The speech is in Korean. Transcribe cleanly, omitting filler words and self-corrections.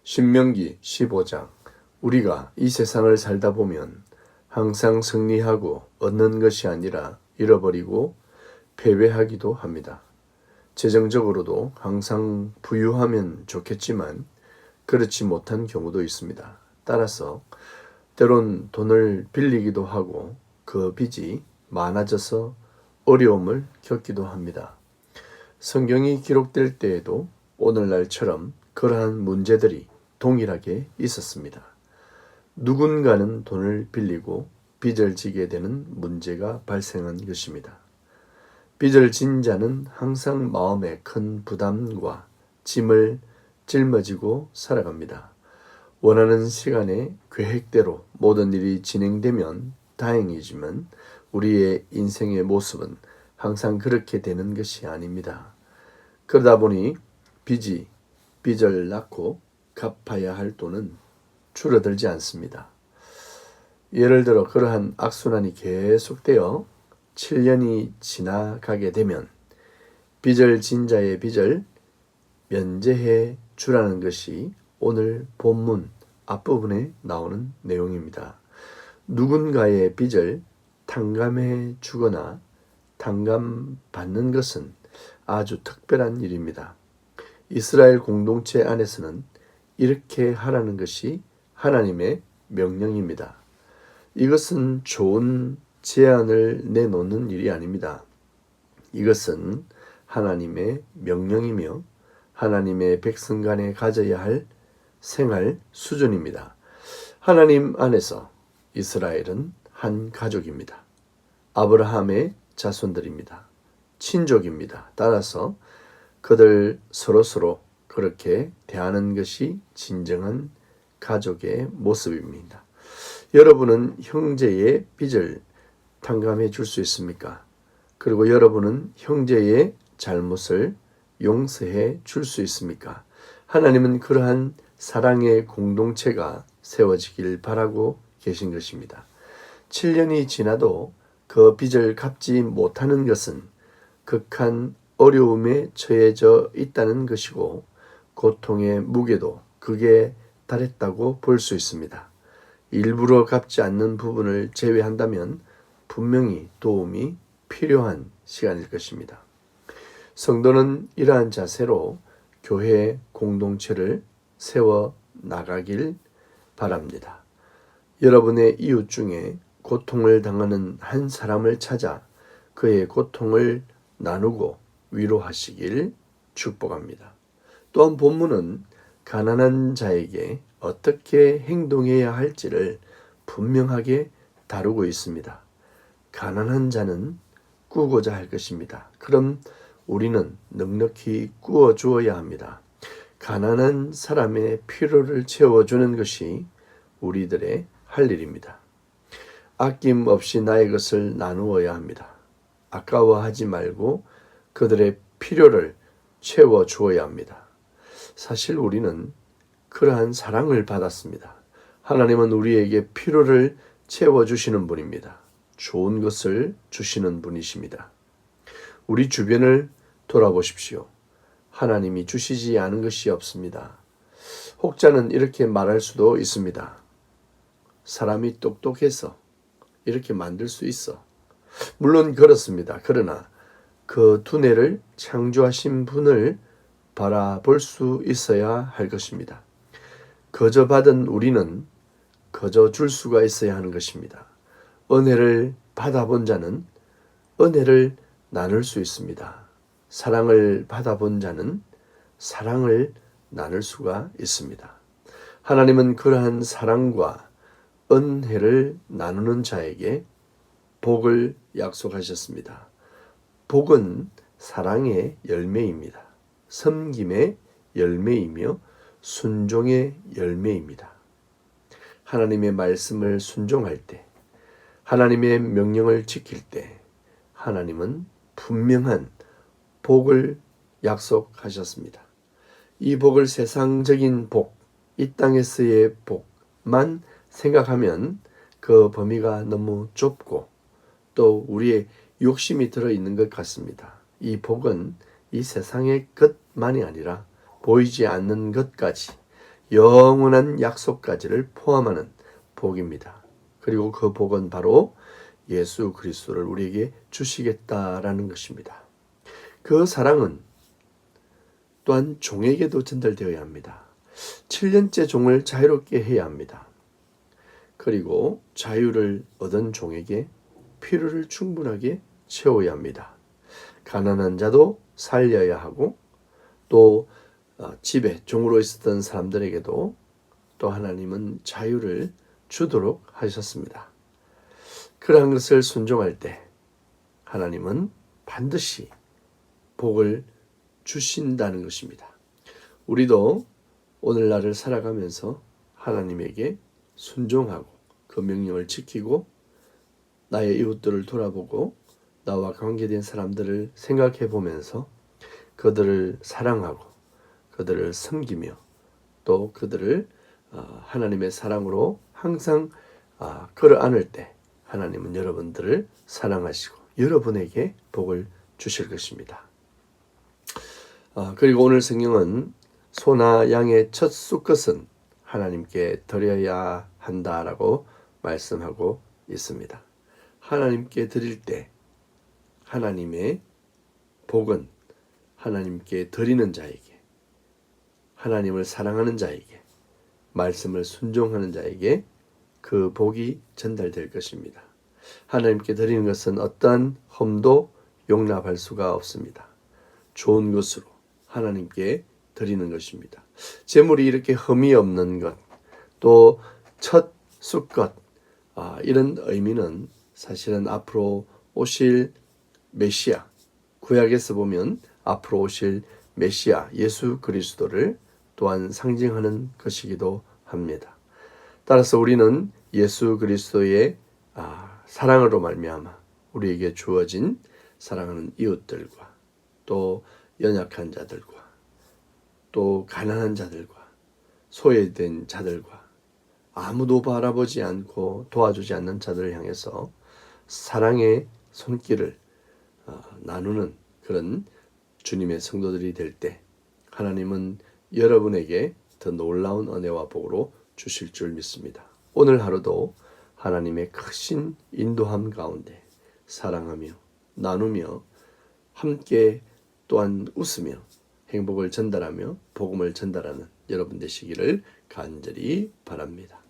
신명기 15장. 우리가 이 세상을 살다 보면 항상 승리하고 얻는 것이 아니라 잃어버리고 패배하기도 합니다. 재정적으로도 항상 부유하면 좋겠지만 그렇지 못한 경우도 있습니다. 따라서 때론 돈을 빌리기도 하고 그 빚이 많아져서 어려움을 겪기도 합니다. 성경이 기록될 때에도 오늘날처럼 그러한 문제들이 동일하게 있었습니다. 누군가는 돈을 빌리고 빚을 지게 되는 문제가 발생한 것입니다. 빚을 진 자는 항상 마음에 큰 부담과 짐을 짊어지고 살아갑니다. 원하는 시간에 계획대로 모든 일이 진행되면 다행이지만 우리의 인생의 모습은 항상 그렇게 되는 것이 아닙니다. 그러다 보니 빚을 낳고 갚아야 할 돈은 줄어들지 않습니다. 예를 들어 그러한 악순환이 계속되어 7년이 지나가게 되면 빚을 진 자의 빚을 면제해 주라는 것이 오늘 본문 앞부분에 나오는 내용입니다. 누군가의 빚을 탕감해 주거나 탕감받는 것은 아주 특별한 일입니다. 이스라엘 공동체 안에서는 이렇게 하라는 것이 하나님의 명령입니다. 이것은 좋은 제안을 내놓는 일이 아닙니다. 이것은 하나님의 명령이며 하나님의 백성 간에 가져야 할 생활 수준입니다. 하나님 안에서 이스라엘은 한 가족입니다. 아브라함의 자손들입니다. 친족입니다. 따라서 그들 서로서로 그렇게 대하는 것이 진정한 가족의 모습입니다. 여러분은 형제의 빚을 탕감해 줄 수 있습니까? 그리고 여러분은 형제의 잘못을 용서해 줄 수 있습니까? 하나님은 그러한 사랑의 공동체가 세워지길 바라고 계신 것입니다. 7년이 지나도 그 빚을 갚지 못하는 것은 극한 어려움에 처해져 있다는 것이고 고통의 무게도 극에 달했다고 볼 수 있습니다. 일부러 갚지 않는 부분을 제외한다면 분명히 도움이 필요한 시간일 것입니다. 성도는 이러한 자세로 교회 공동체를 세워 나가길 바랍니다. 여러분의 이웃 중에 고통을 당하는 한 사람을 찾아 그의 고통을 나누고 위로하시길 축복합니다. 또한 본문은 가난한 자에게 어떻게 행동해야 할지를 분명하게 다루고 있습니다. 가난한 자는 꾸고자 할 것입니다. 그럼 우리는 넉넉히 꾸어 주어야 합니다. 가난한 사람의 필요를 채워주는 것이 우리들의 할 일입니다. 아낌없이 나의 것을 나누어야 합니다. 아까워하지 말고 그들의 필요를 채워주어야 합니다. 사실 우리는 그러한 사랑을 받았습니다. 하나님은 우리에게 필요를 채워주시는 분입니다. 좋은 것을 주시는 분이십니다. 우리 주변을 돌아보십시오. 하나님이 주시지 않은 것이 없습니다. 혹자는 이렇게 말할 수도 있습니다. 사람이 똑똑해서 이렇게 만들 수 있어. 물론 그렇습니다. 그러나 그 두뇌를 창조하신 분을 바라볼 수 있어야 할 것입니다. 거저 받은 우리는 거저 줄 수가 있어야 하는 것입니다. 은혜를 받아본 자는 은혜를 나눌 수 있습니다. 사랑을 받아본 자는 사랑을 나눌 수가 있습니다. 하나님은 그러한 사랑과 은혜를 나누는 자에게 복을 약속하셨습니다. 복은 사랑의 열매입니다. 섬김의 열매이며 순종의 열매입니다. 하나님의 말씀을 순종할 때, 하나님의 명령을 지킬 때 하나님은 분명한 복을 약속하셨습니다. 이 복을 세상적인 복, 이 땅에서의 복만 생각하면 그 범위가 너무 좁고 또 우리의 욕심이 들어있는 것 같습니다. 이 복은 이 세상의 것만이 아니라 보이지 않는 것까지 영원한 약속까지를 포함하는 복입니다. 그리고 그 복은 바로 예수 그리스도를 우리에게 주시겠다라는 것입니다. 그 사랑은 또한 종에게도 전달되어야 합니다. 7년째 종을 자유롭게 해야 합니다. 그리고 자유를 얻은 종에게 필요를 충분하게 채워야 합니다. 가난한 자도 살려야 하고 또 집에 종으로 있었던 사람들에게도 또 하나님은 자유를 주도록 하셨습니다. 그러한 것을 순종할 때 하나님은 반드시 복을 주신다는 것입니다. 우리도 오늘날을 살아가면서 하나님에게 순종하고 그 명령을 지키고 나의 이웃들을 돌아보고 나와 관계된 사람들을 생각해 보면서 그들을 사랑하고 그들을 섬기며 또 그들을 하나님의 사랑으로 항상 끌어안을 때 하나님은 여러분들을 사랑하시고 여러분에게 복을 주실 것입니다. 그리고 오늘 성경은 소나 양의 첫 수컷은 하나님께 드려야 한다라고 말씀하고 있습니다. 하나님께 드릴 때 하나님의 복은 하나님께 드리는 자에게, 하나님을 사랑하는 자에게, 말씀을 순종하는 자에게 그 복이 전달될 것입니다. 하나님께 드리는 것은 어떠한 험도 용납할 수가 없습니다. 좋은 것으로 하나님께 드리는 것입니다. 재물이 이렇게 흠이 없는 것, 또 첫 수컷, 이런 의미는 사실은 앞으로 오실 메시아, 구약에서 보면 앞으로 오실 메시아 예수 그리스도를 또한 상징하는 것이기도 합니다. 따라서 우리는 예수 그리스도의 사랑으로 말미암아 우리에게 주어진 사랑하는 이웃들과 또 연약한 자들과 또 가난한 자들과 소외된 자들과 아무도 바라보지 않고 도와주지 않는 자들을 향해서 사랑의 손길을 나누는 그런 주님의 성도들이 될 때 하나님은 여러분에게 더 놀라운 은혜와 복으로 주실 줄 믿습니다. 오늘 하루도 하나님의 크신 인도함 가운데 사랑하며 나누며 함께 또한 웃으며 행복을 전달하며 복음을 전달하는 여러분 되시기를 간절히 바랍니다.